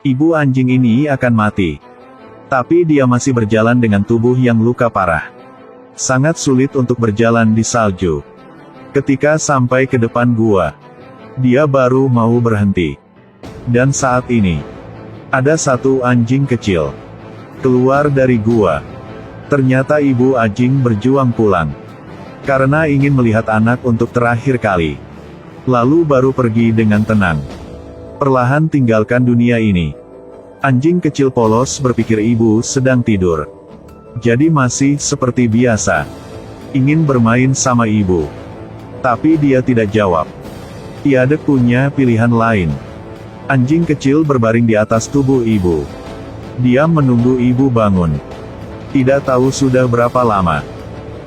Ibu anjing ini akan mati. Tapi dia masih berjalan dengan tubuh yang luka parah. Sangat sulit untuk berjalan di salju. Ketika sampai ke depan gua, dia baru mau berhenti. Dan saat ini, ada satu anjing kecil keluar dari gua. Ternyata ibu anjing berjuang pulang. Karena ingin melihat anak untuk terakhir kali. Lalu baru pergi dengan tenang. Perlahan tinggalkan dunia ini. Anjing kecil polos berpikir ibu sedang tidur. Jadi masih seperti biasa. Ingin bermain sama ibu. Tapi dia tidak jawab. Tiada punya pilihan lain. Anjing kecil berbaring di atas tubuh ibu. Dia menunggu ibu bangun. Tidak tahu sudah berapa lama.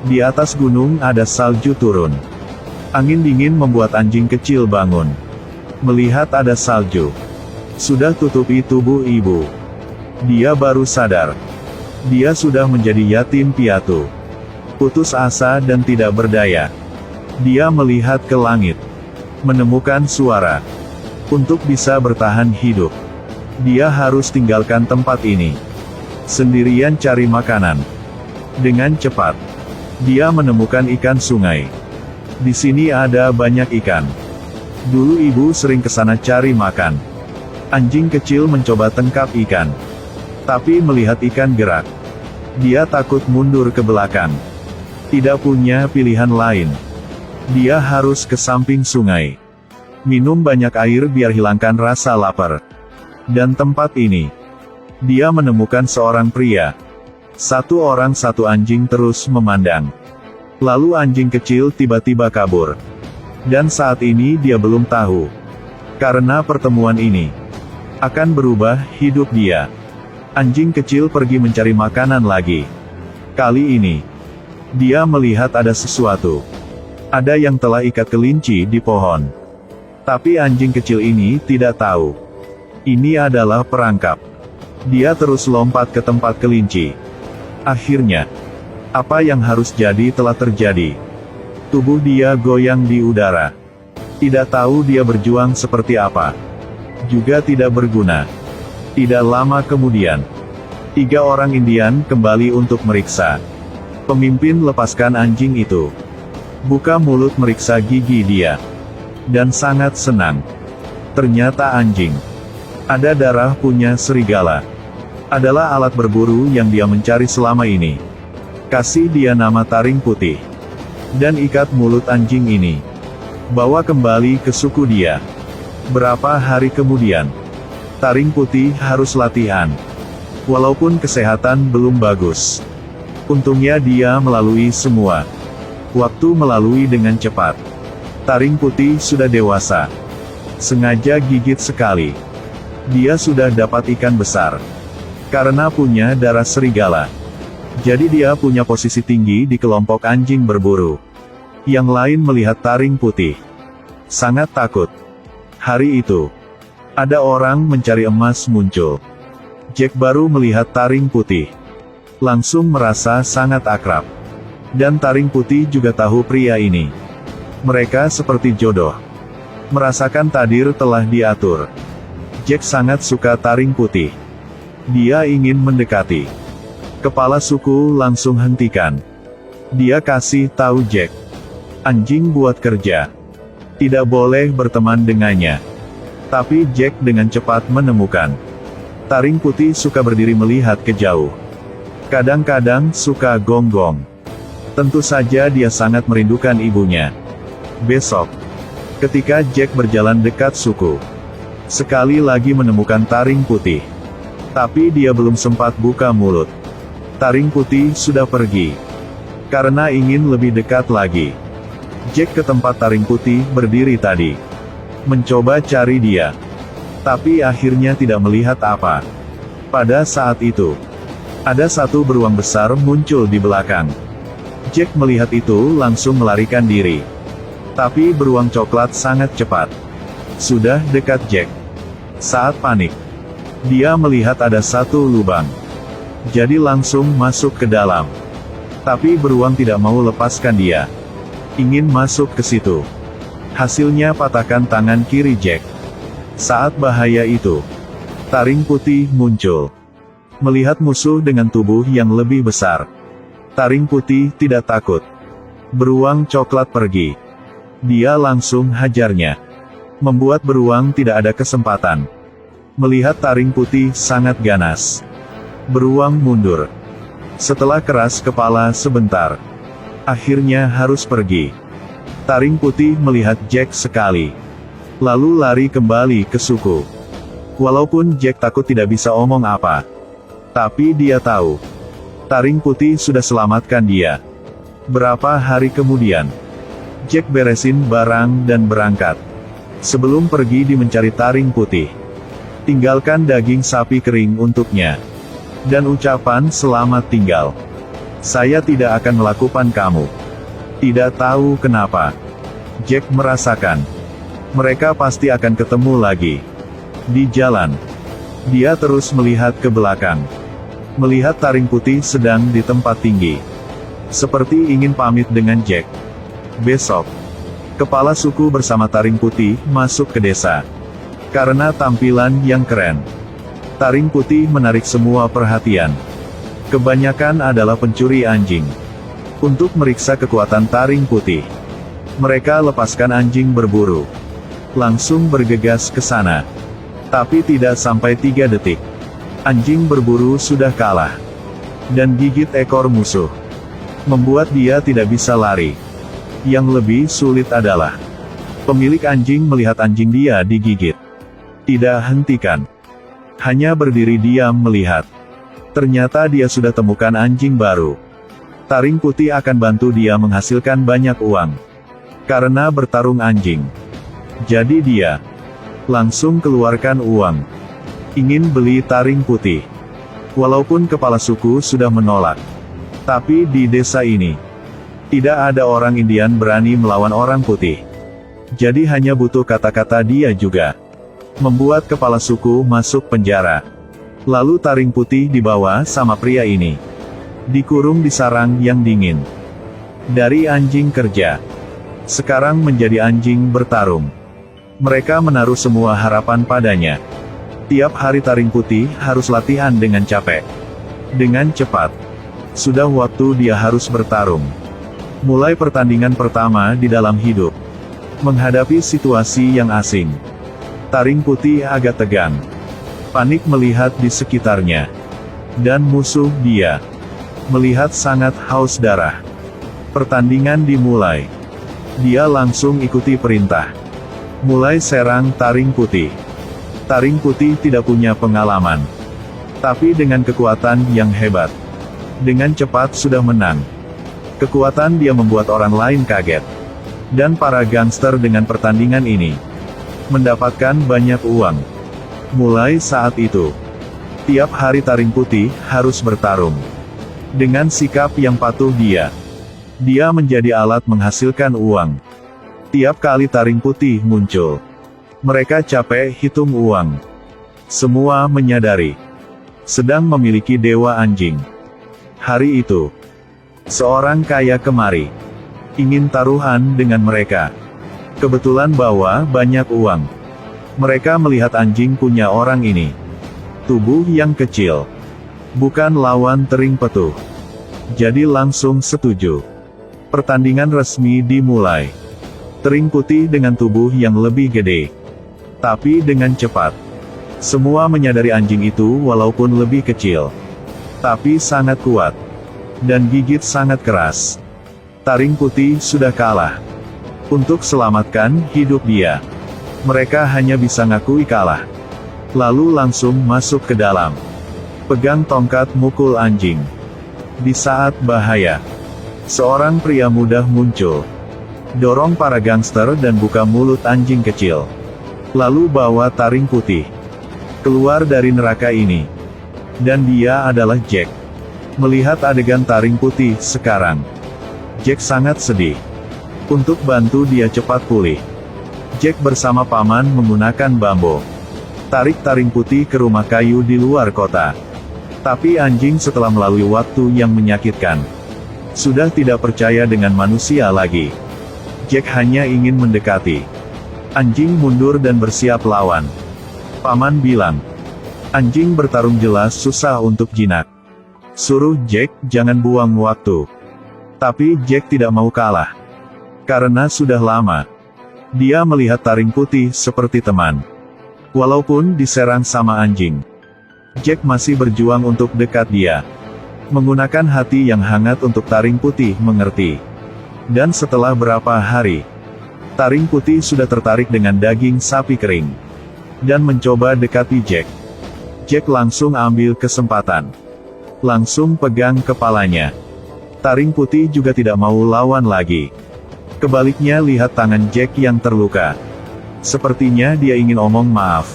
Di atas gunung ada salju turun. Angin dingin membuat anjing kecil bangun. Melihat ada salju sudah tutupi tubuh ibu. Dia baru sadar. Dia sudah menjadi yatim piatu. Putus asa dan tidak berdaya. Dia melihat ke langit. Menemukan suara. Untuk bisa bertahan hidup, dia harus tinggalkan tempat ini. Sendirian cari makanan. Dengan cepat, dia menemukan ikan sungai. Di sini ada banyak ikan. Dulu ibu sering ke sana cari makan. Anjing kecil mencoba tangkap ikan. Tapi melihat ikan gerak, dia takut mundur ke belakang. Tidak punya pilihan lain. Dia harus ke samping sungai. Minum banyak air biar hilangkan rasa lapar. Dan tempat ini, dia menemukan seorang pria. Satu orang satu anjing terus memandang. Lalu anjing kecil tiba-tiba kabur. Dan saat ini dia belum tahu. Karena pertemuan ini akan berubah hidup dia. Anjing kecil pergi mencari makanan lagi. Kali ini, dia melihat ada sesuatu. Ada yang telah ikat kelinci di pohon. Tapi anjing kecil ini tidak tahu. Ini adalah perangkap. Dia terus lompat ke tempat kelinci. Akhirnya, apa yang harus jadi telah terjadi. Tubuh dia goyang di udara. Tidak tahu dia berjuang seperti apa. Juga tidak berguna. Tidak lama kemudian, 3 orang Indian kembali untuk meriksa. Pemimpin lepaskan anjing itu. Buka mulut meriksa gigi dia. Dan sangat senang. Ternyata anjing ada darah punya serigala. Adalah alat berburu yang dia mencari selama ini. Kasih dia nama taring putih. Dan ikat mulut anjing ini. Bawa kembali ke suku dia. Berapa hari kemudian, taring putih harus latihan. Walaupun kesehatan belum bagus. Untungnya dia melalui semua. Waktu melalui dengan cepat. Taring putih sudah dewasa. Sengaja gigit sekali. Dia sudah dapat ikan besar. Karena punya darah serigala. Jadi dia punya posisi tinggi di kelompok anjing berburu. Yang lain melihat taring putih. Sangat takut. Hari itu, ada orang mencari emas muncul. Jack baru melihat taring putih. Langsung merasa sangat akrab. Dan taring putih juga tahu pria ini. Mereka seperti jodoh. Merasakan takdir telah diatur. Jack sangat suka taring putih. Dia ingin mendekati. Kepala suku langsung hentikan. Dia kasih tahu Jack. Anjing buat kerja. Tidak boleh berteman dengannya. Tapi Jack dengan cepat menemukan. Taring putih suka berdiri melihat ke jauh. Kadang-kadang suka gonggong. Tentu saja dia sangat merindukan ibunya. Besok, ketika Jack berjalan dekat suku, sekali lagi menemukan taring putih. Tapi dia belum sempat buka mulut. Taring putih sudah pergi. Karena ingin lebih dekat lagi. Jack ke tempat taring putih berdiri tadi. Mencoba cari dia. Tapi akhirnya tidak melihat apa. Pada saat itu, ada satu beruang besar muncul di belakang. Jack melihat itu langsung melarikan diri. Tapi beruang coklat sangat cepat. Sudah dekat Jack. Saat panik, dia melihat ada satu lubang. Jadi langsung masuk ke dalam. Tapi beruang tidak mau lepaskan dia. Ingin masuk ke situ. Hasilnya patahkan tangan kiri Jack. Saat bahaya itu, Taring putih muncul. Melihat musuh dengan tubuh yang lebih besar, taring putih tidak takut. Beruang coklat pergi. Dia langsung hajarnya, membuat beruang tidak ada kesempatan. Melihat taring putih sangat ganas, beruang mundur. Setelah keras kepala sebentar, akhirnya harus pergi. Taring putih melihat Jack sekali, lalu lari kembali ke suku. Walaupun Jack takut tidak bisa omong apa, tapi dia tahu, taring putih sudah selamatkan dia. Berapa hari kemudian, Jack beresin barang dan berangkat. Sebelum pergi di mencari taring putih, tinggalkan daging sapi kering untuknya, dan ucapan selamat tinggal. Saya tidak akan melakukan kamu. Tidak tahu kenapa, Jack merasakan, mereka pasti akan ketemu lagi. Di jalan, dia terus melihat ke belakang. Melihat taring putih sedang di tempat tinggi, seperti ingin pamit dengan Jack. Besok, kepala suku bersama taring putih masuk ke desa. Karena tampilan yang keren, taring putih menarik semua perhatian. Kebanyakan adalah pencuri anjing. Untuk meriksa kekuatan taring putih, mereka lepaskan anjing berburu, langsung bergegas ke sana. Tapi tidak sampai 3 detik, anjing berburu sudah kalah, dan gigit ekor musuh, membuat dia tidak bisa lari. Yang lebih sulit adalah, pemilik anjing melihat anjing dia digigit, tidak hentikan, hanya berdiri diam melihat. Ternyata dia sudah temukan anjing baru. Taring putih akan bantu dia menghasilkan banyak uang, karena bertarung anjing. Jadi dia langsung keluarkan uang, ingin beli taring putih. Walaupun kepala suku sudah menolak, tapi di desa ini, tidak ada orang Indian berani melawan orang putih. Jadi hanya butuh kata-kata dia juga, membuat kepala suku masuk penjara. Lalu taring putih dibawa sama pria ini, dikurung di sarang yang dingin. Dari anjing kerja, sekarang menjadi anjing bertarung. Mereka menaruh semua harapan padanya. Tiap hari taring putih harus latihan dengan capek, dengan cepat. Sudah waktu dia harus bertarung. Mulai pertandingan pertama di dalam hidup, menghadapi situasi yang asing. Taring putih agak tegang, panik melihat di sekitarnya, dan musuh dia melihat sangat haus darah. Pertandingan dimulai. Dia langsung ikuti perintah, mulai serang taring putih. Taring putih tidak punya pengalaman, tapi dengan kekuatan yang hebat, dengan cepat sudah menang. Kekuatan dia membuat orang lain kaget, dan para gangster dengan pertandingan ini mendapatkan banyak uang. Mulai saat itu, tiap hari taring putih harus bertarung. Dengan sikap yang patuh dia menjadi alat menghasilkan uang. Tiap kali taring putih muncul, mereka capek hitung uang. Semua menyadari, sedang memiliki dewa anjing. Hari itu, seorang kaya kemari, ingin taruhan dengan mereka. Kebetulan bawa banyak uang. Mereka melihat anjing punya orang ini, tubuh yang kecil, bukan lawan tering petuh. Jadi langsung setuju. Pertandingan resmi dimulai. Tering putih dengan tubuh yang lebih gede, tapi dengan cepat. Semua menyadari anjing itu walaupun lebih kecil, tapi sangat kuat, dan gigit sangat keras. Taring putih sudah kalah. Untuk selamatkan hidup dia, mereka hanya bisa ngakui kalah. Lalu langsung masuk ke dalam, pegang tongkat mukul anjing. Di saat bahaya, seorang pria muda muncul, dorong para gangster dan buka mulut anjing kecil. Lalu bawa taring putih keluar dari neraka ini. Dan dia adalah Jack. Melihat adegan taring putih sekarang, Jack sangat sedih. Untuk bantu dia cepat pulih, Jack bersama paman menggunakan bambu, tarik taring putih ke rumah kayu di luar kota. Tapi anjing setelah melalui waktu yang menyakitkan, sudah tidak percaya dengan manusia lagi. Jack hanya ingin mendekati. Anjing mundur dan bersiap lawan. Paman bilang, Anjing bertarung jelas susah untuk jinak. Suruh Jack jangan buang waktu. Tapi Jack tidak mau kalah. Karena sudah lama, dia melihat taring putih seperti teman. Walaupun diserang sama anjing, Jack masih berjuang untuk dekat dia. Menggunakan hati yang hangat untuk taring putih mengerti. Dan setelah berapa hari, taring putih sudah tertarik dengan daging sapi kering. Dan mencoba dekati Jack. Jack langsung ambil kesempatan. Langsung pegang kepalanya. Taring putih juga tidak mau lawan lagi. Kebaliknya lihat tangan Jack yang terluka. Sepertinya dia ingin omong maaf.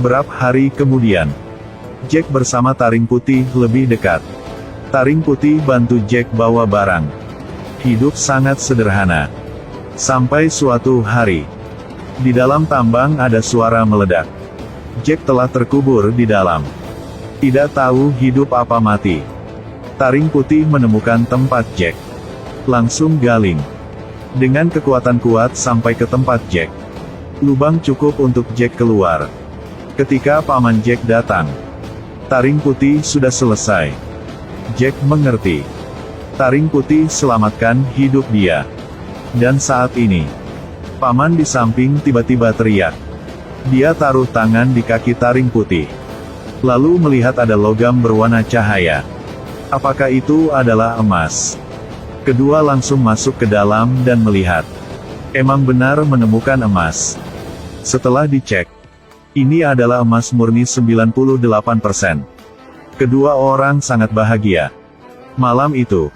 Berapa hari kemudian, Jack bersama taring putih lebih dekat. Taring putih bantu Jack bawa barang. Hidup sangat sederhana. Sampai suatu hari, di dalam tambang ada suara meledak. Jack telah terkubur di dalam. Tidak tahu hidup apa mati. Taring putih menemukan tempat Jack. Langsung galing. Dengan kekuatan kuat sampai ke tempat Jack. Lubang cukup untuk Jack keluar. Ketika paman Jack datang, taring putih sudah selesai. Jack mengerti. Taring putih selamatkan hidup dia. Dan saat ini, paman di samping tiba-tiba teriak. Dia taruh tangan di kaki taring putih. Lalu melihat ada logam berwarna cahaya. Apakah itu adalah emas? Kedua langsung masuk ke dalam dan melihat. Emang benar menemukan emas. Setelah dicek, ini adalah emas murni 98%. Kedua orang sangat bahagia. Malam itu,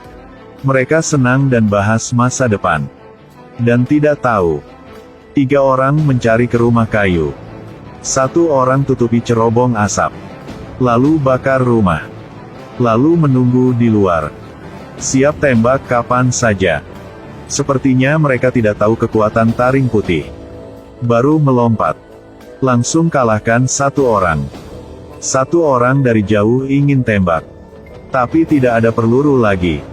mereka senang dan bahas masa depan. Dan tidak tahu, 3 orang mencari ke rumah kayu. 1 orang tutupi cerobong asap. Lalu bakar rumah. Lalu menunggu di luar. Siap tembak kapan saja. Sepertinya mereka tidak tahu kekuatan taring putih. Baru melompat. Langsung kalahkan 1 orang. 1 orang dari jauh ingin tembak. Tapi tidak ada peluru lagi.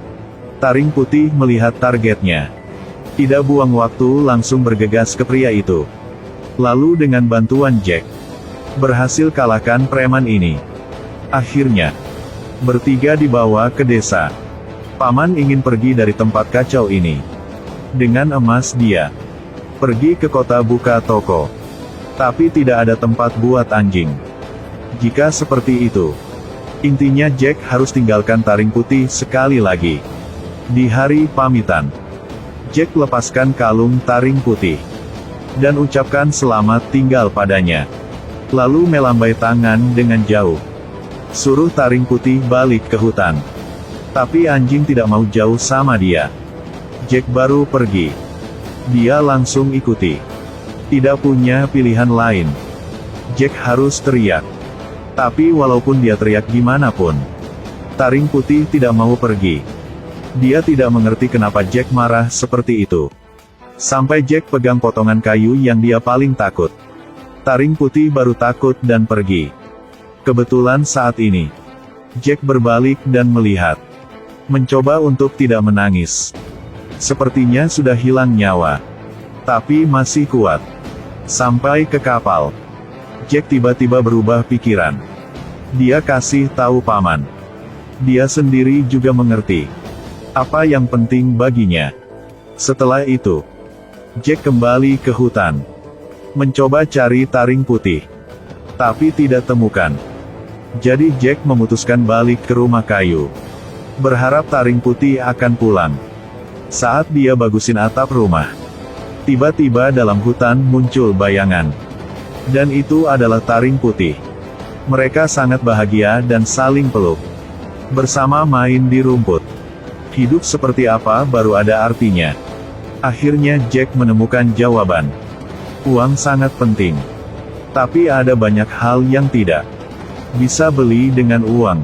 Taring putih melihat targetnya. Tidak buang waktu langsung bergegas ke pria itu. Lalu dengan bantuan Jack, berhasil kalahkan preman ini. Akhirnya, bertiga dibawa ke desa. Paman ingin pergi dari tempat kacau ini. Dengan emas dia pergi ke kota buka toko. Tapi tidak ada tempat buat anjing. Jika seperti itu, intinya Jack harus tinggalkan taring putih sekali lagi. Di hari pamitan, Jack lepaskan kalung taring putih. Dan ucapkan selamat tinggal padanya. Lalu melambai tangan dengan jauh. Suruh taring putih balik ke hutan. Tapi anjing tidak mau jauh sama dia. Jack baru pergi. Dia langsung ikuti. Tidak punya pilihan lain. Jack harus teriak. Tapi walaupun dia teriak gimana pun, taring putih tidak mau pergi. Dia tidak mengerti kenapa Jack marah seperti itu. Sampai Jack pegang potongan kayu yang dia paling takut. Taring putih baru takut dan pergi. Kebetulan saat ini, Jack berbalik dan melihat. Mencoba untuk tidak menangis. Sepertinya sudah hilang nyawa. Tapi masih kuat. Sampai ke kapal, Jack tiba-tiba berubah pikiran. Dia kasih tahu paman. Dia sendiri juga mengerti apa yang penting baginya. Setelah itu, Jack kembali ke hutan. Mencoba cari taring putih. Tapi tidak temukan. Jadi Jack memutuskan balik ke rumah kayu. Berharap taring putih akan pulang. Saat dia bagusin atap rumah, tiba-tiba dalam hutan muncul bayangan. Dan itu adalah taring putih. Mereka sangat bahagia dan saling peluk. Bersama main di rumput. Hidup seperti apa baru ada artinya. Akhirnya Jack menemukan jawaban. Uang sangat penting. Tapi ada banyak hal yang tidak bisa beli dengan uang.